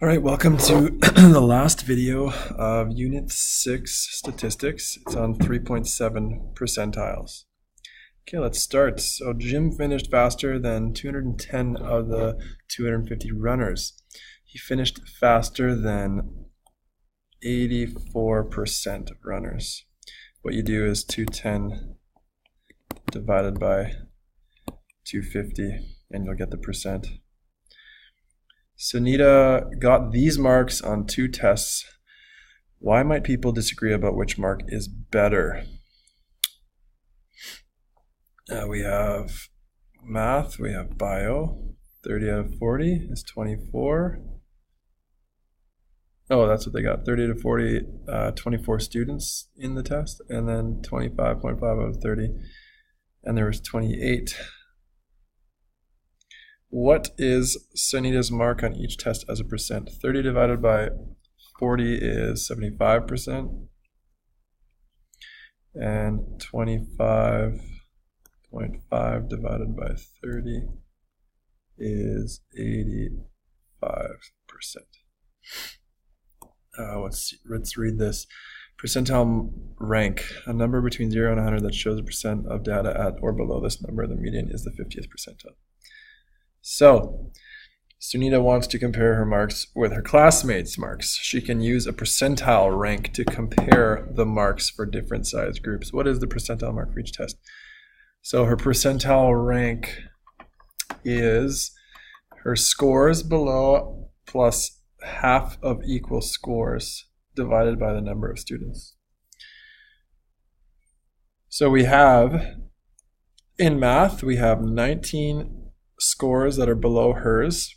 All right, welcome to the last video of Unit 6 Statistics. It's on 3.7 percentiles. Okay, let's start. So Jim finished faster than 210 of the 250 runners. He finished faster than 84% of runners. What you do is 210 divided by 250, and you'll get the percent. Sunita got these marks on 2 tests. Why might people disagree about which mark is better? We have math, we have bio. 30 out of 40 is 24. Oh, that's what they got. 30 out of 40, 24 students in the test, and then 25.5 out of 30. And there was 28. What is Sunita's mark on each test as a percent? 30 divided by 40 is 75%. And 25.5 divided by 30 is 85%. Let's read this. Percentile rank, a number between 0 and 100 that shows a percent of data at or below this number. The median is the 50th percentile. So, Sunita wants to compare her marks with her classmates' marks. She can use a percentile rank to compare the marks for different size groups. What is the percentile mark for each test? So her percentile rank is her scores below plus half of equal scores divided by the number of students. So we have, in math, we have 19 scores that are below hers,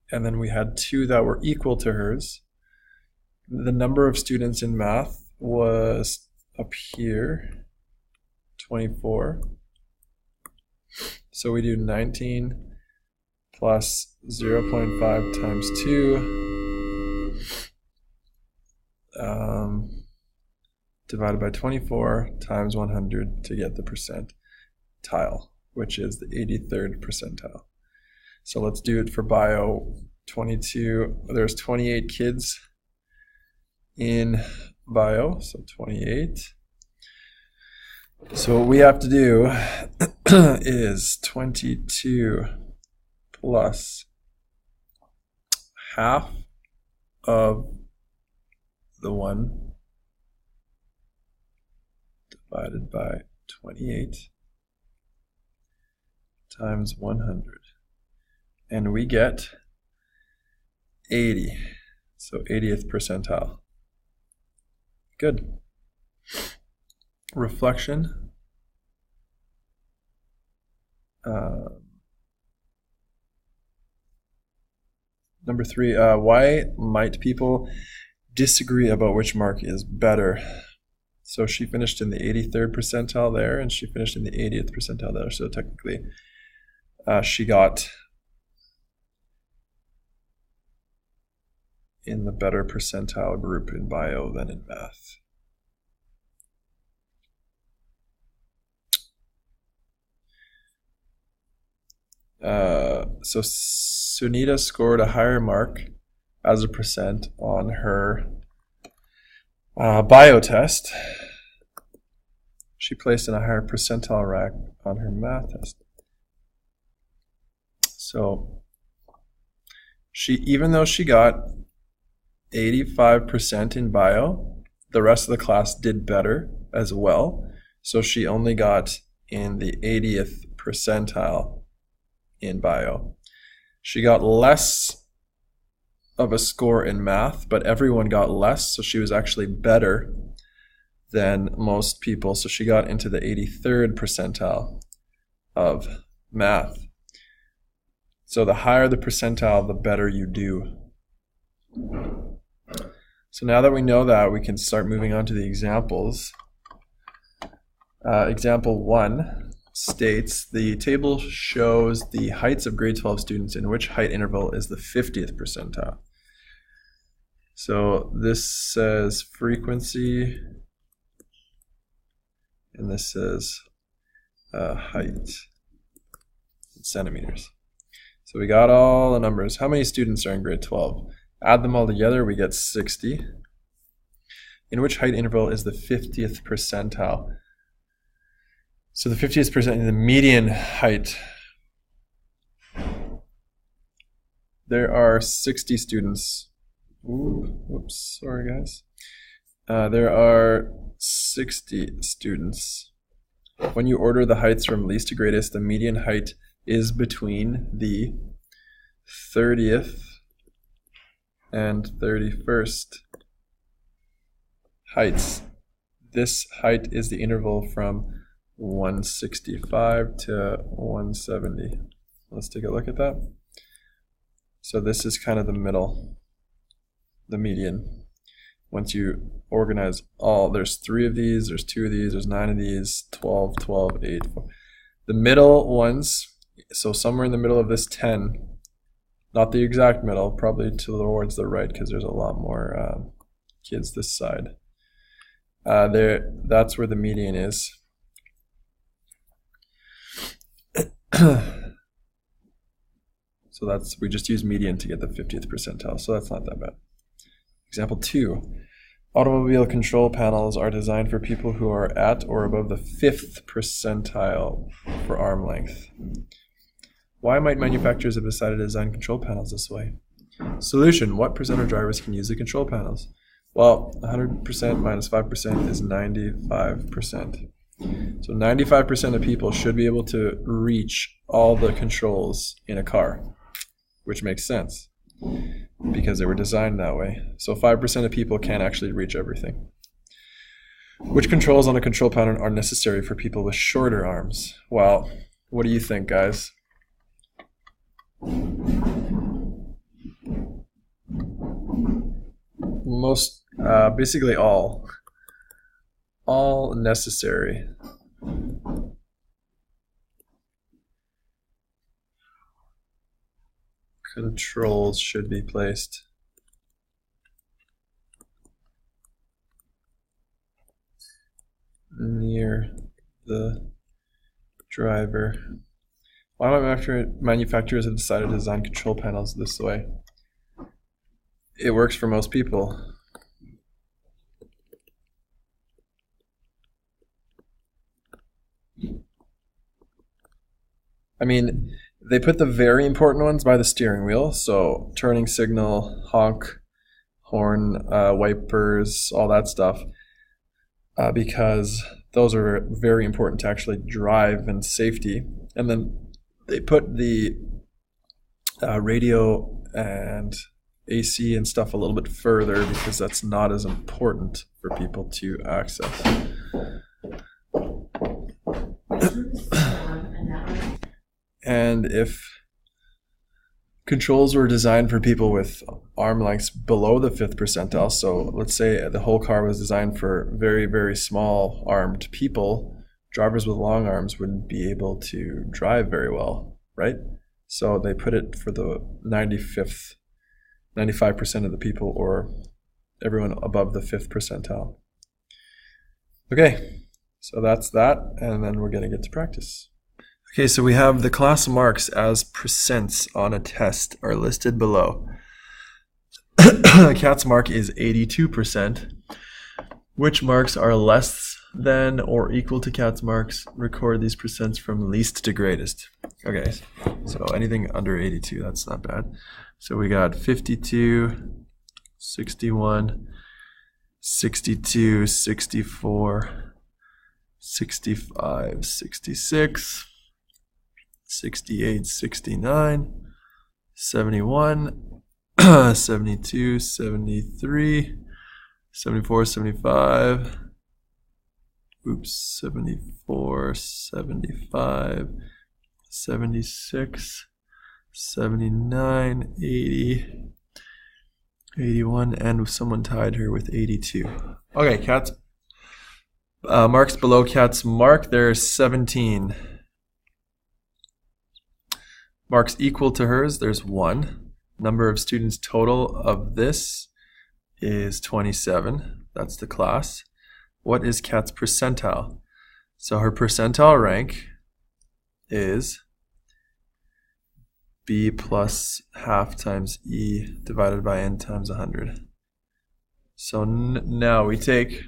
and then we had 2 that were equal to hers. The number of students in math was up here, 24. So we do 19 plus 0.5 times 2 divided by 24 times 100 to get the percentile, which is the 83rd percentile. So let's do it for bio. 22, there's 28 kids in bio, so 28. So what we have to do is 22 plus half of the 1 divided by 28 times 100, and we get 80, so 80th percentile. Good. Reflection. Number 3, why might people disagree about which mark is better? So she finished in the 83rd percentile there, and she finished in the 80th percentile there, so technically she got in the better percentile group in bio than in math. So Sunita scored a higher mark as a percent on her bio test. She placed in a higher percentile rank on her math test. So even though she got 85% in bio, the rest of the class did better as well. So she only got in the 80th percentile in bio. She got less of a score in math, but everyone got less, so she was actually better than most people. So she got into the 83rd percentile of math. So the higher the percentile, the better you do. So now that we know that, we can start moving on to the examples. Example 1 states the table shows the heights of grade 12 students in which height interval is the 50th percentile. So this says frequency, and this says height in centimeters. So we got all the numbers. How many students are in grade 12? Add them all together, we get 60. In which height interval is the 50th percentile? So the 50th percentile, the median height. There are 60 students. Ooh, whoops, sorry guys. There are 60 students. When you order the heights from least to greatest, the median height is between the 30th and 31st heights. This height is the interval from 165 to 170. Let's take a look at that. So this is kind of the middle, the median. Once you organize all, there's 3 of these, there's 2 of these, there's 9 of these, 12, 12, 8. The middle ones, so somewhere in the middle of this 10, not the exact middle, probably towards the right because there's a lot more kids this side. That's where the median is. So we just use median to get the 50th percentile, so that's not that bad. Example 2. Automobile control panels are designed for people who are at or above the 5th percentile for arm length. Why might manufacturers have decided to design control panels this way? Solution. What percent of drivers can use the control panels? Well, 100% minus 5% is 95%. So 95% of people should be able to reach all the controls in a car, which makes sense because they were designed that way. So 5% of people can't actually reach everything. Which controls on a control panel are necessary for people with shorter arms? Well, what do you think, guys? Basically all necessary. Controls should be placed near the driver. Why might manufacturers have decided to design control panels this way? It works for most people. I mean, they put the very important ones by the steering wheel, so turning signal, honk, horn, wipers, all that stuff, because those are very important to actually drive and safety. And then they put the radio and AC and stuff a little bit further because that's not as important for people to access. And if controls were designed for people with arm lengths below the 5th percentile, so let's say the whole car was designed for very, very small armed people, drivers with long arms wouldn't be able to drive very well, right? So they put it for the 95% of the people, or everyone above the 5th percentile. Okay, so that's that, and then we're going to get to practice. Okay, so we have the class marks as percents on a test are listed below. Kat's mark is 82%. Which marks are less than or equal to Kat's marks? Record these percents from least to greatest. Okay, so anything under 82, that's not bad. So we got 52, 61, 62, 64, 65, 66, 68, 69, 71, 72, 73, 74, 75, 74, 75, 76, 79, 80, 81, and someone tied her with 82. Okay, Kat's marks below Kat's mark, there's 17. Marks equal to hers, there's 1. Number of students total of this is 27. That's the class. What is Kat's percentile? So her percentile rank is b plus half times e divided by n times 100. So now we take,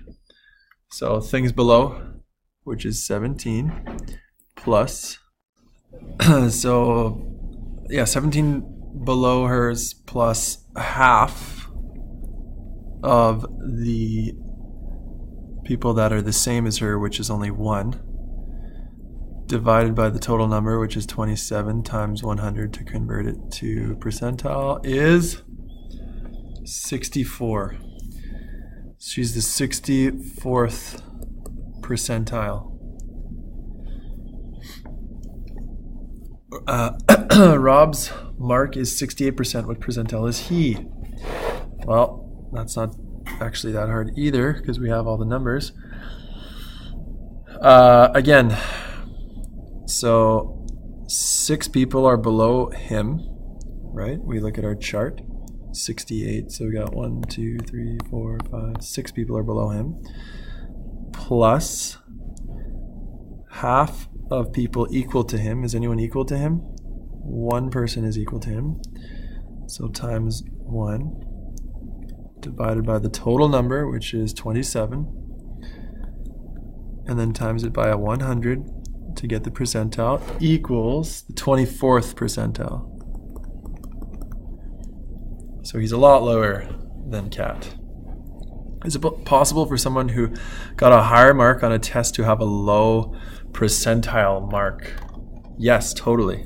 so things below, which is 17, plus, so yeah, 17 below hers plus half of the people that are the same as her, which is only 1, divided by the total number, which is 27 times 100 to convert it to percentile, is 64. She's the 64th percentile. Rob's mark is 68%. What percentile is he? Well, that's not actually that hard either because we have all the numbers. Again, so 6 people are below him, right? We look at our chart, 68. So we got 1, 2, 3, 4, 5, 6 people are below him, plus half of people equal to him. Is anyone equal to him? 1 person is equal to him. So times 1 divided by the total number, which is 27, and then times it by a 100 to get the percentile, equals the 24th percentile. So he's a lot lower than Kat. Is it possible for someone who got a higher mark on a test to have a low percentile mark? Yes, totally.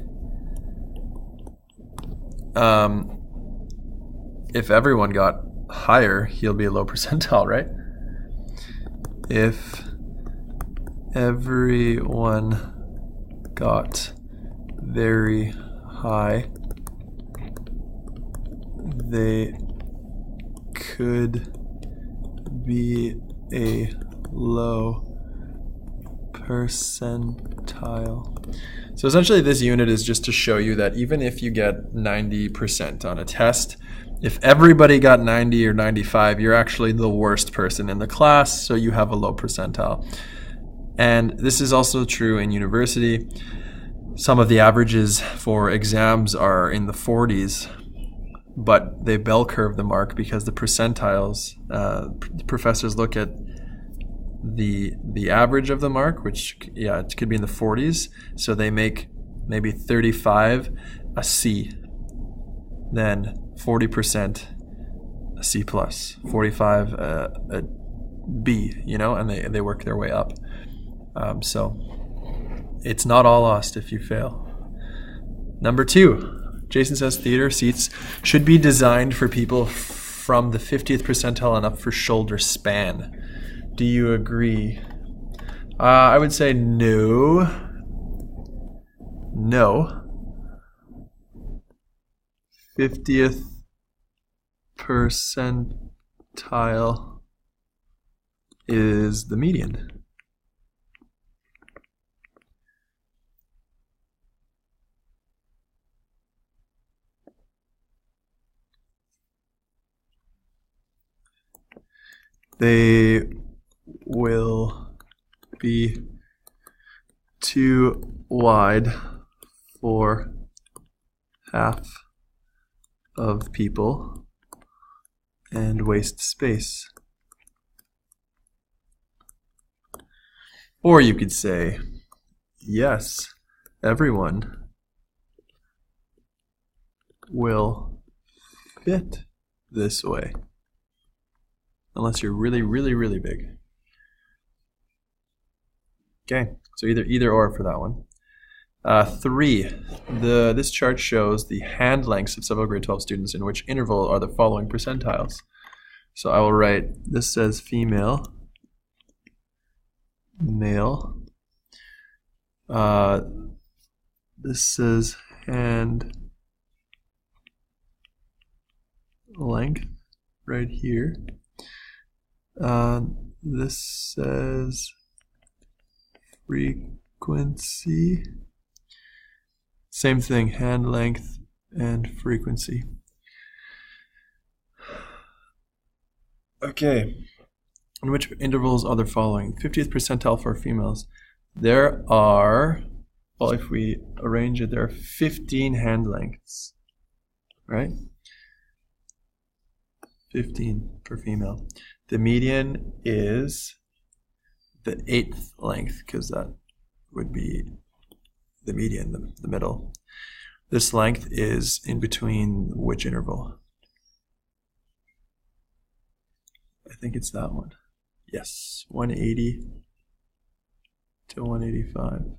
If everyone got higher, he'll be a low percentile, right? If everyone got very high, they could be a low percentile. So essentially this unit is just to show you that even if you get 90% on a test, if everybody got 90 or 95, you're actually the worst person in the class, so you have a low percentile. And this is also true in university. Some of the averages for exams are in the 40s, but they bell curve the mark because the percentiles, professors look at the average of the mark, which, yeah, it could be in the 40s, so they make maybe 35 a C, then 40% a C plus, 45 a B, you know, and they work their way up. So it's not all lost if you fail. Number 2, Jason says theater seats should be designed for people from the 50th percentile and up for shoulder span. Do you agree? I would say no. No. 50th percentile is the median. They will be too wide for half of people and waste space. Or you could say, yes, everyone will fit this way. Unless you're really, really, really big. Okay, so either or for that one. 3, this chart shows the hand lengths of several grade 12 students in which interval are the following percentiles. So I will write, this says female, male. This says hand length right here. This says frequency. Same thing, hand length and frequency. Okay, in which intervals are the following? 50th percentile for females. There are well, if we arrange it, there are 15 hand lengths, right? 15 for female. The median is the 8th length, because that would be the median, the middle. This length is in between which interval? I think it's that one. Yes, 180 to 185.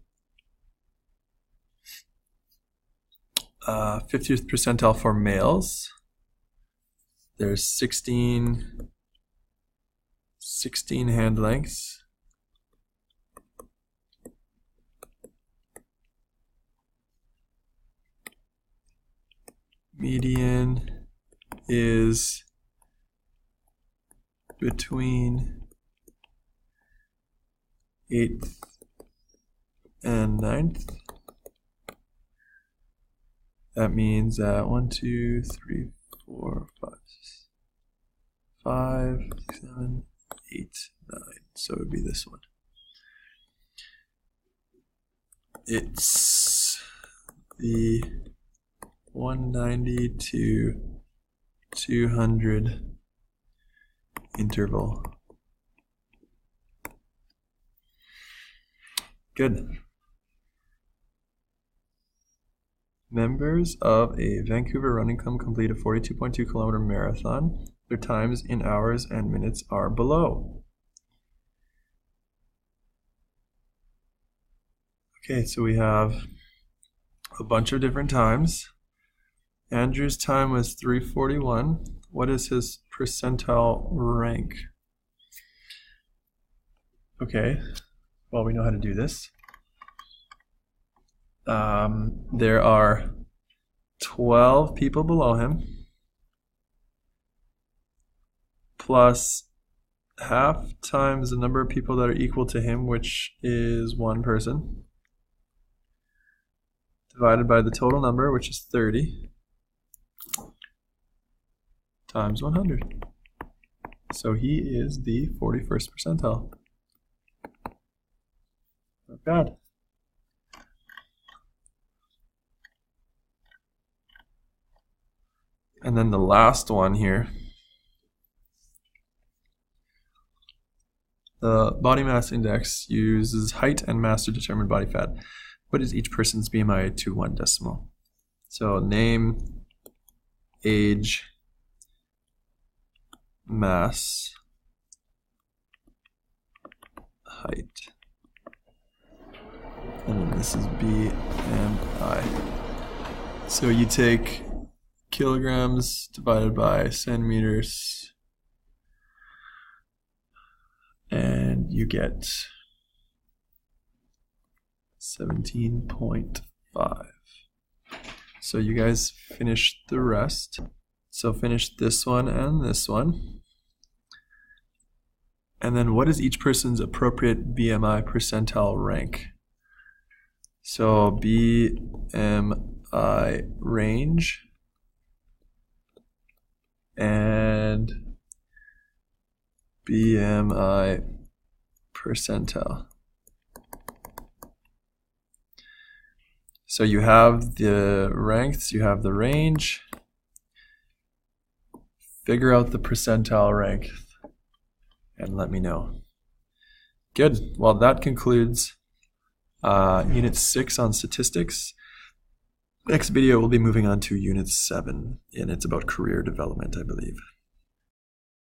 50th percentile for males. There's 16 hand lengths. Median is between 8th and 9th. That means that 1, 2, 3, 4, 5, 6, 7, 8, 9. So it would be this one. It's the 190 to 200 interval. Good. Members of a Vancouver running club complete a 42.2 kilometer marathon. Their times in hours and minutes are below. Okay, so we have a bunch of different times. Andrew's time was 3:41. What is his percentile rank? Okay, well, we know how to do this. There are 12 people below him, plus half times the number of people that are equal to him, which is one person, divided by the total number, which is 30, times 100. So he is the 41st percentile. Not bad. And then the last one here, the body mass index uses height and mass to determine body fat. What is each person's BMI to 1 decimal? So name, age, mass, height. And then this is BMI. So you take kilograms divided by centimeters, and you get 17.5. So you guys finished the rest. So finish this one and this one. And then what is each person's appropriate BMI percentile rank? So BMI range and BMI percentile. So you have the ranks, you have the range. Figure out the percentile rank and let me know. Good. Well, that concludes Unit 6 on statistics. Next video we'll be moving on to Unit 7, and it's about career development, I believe.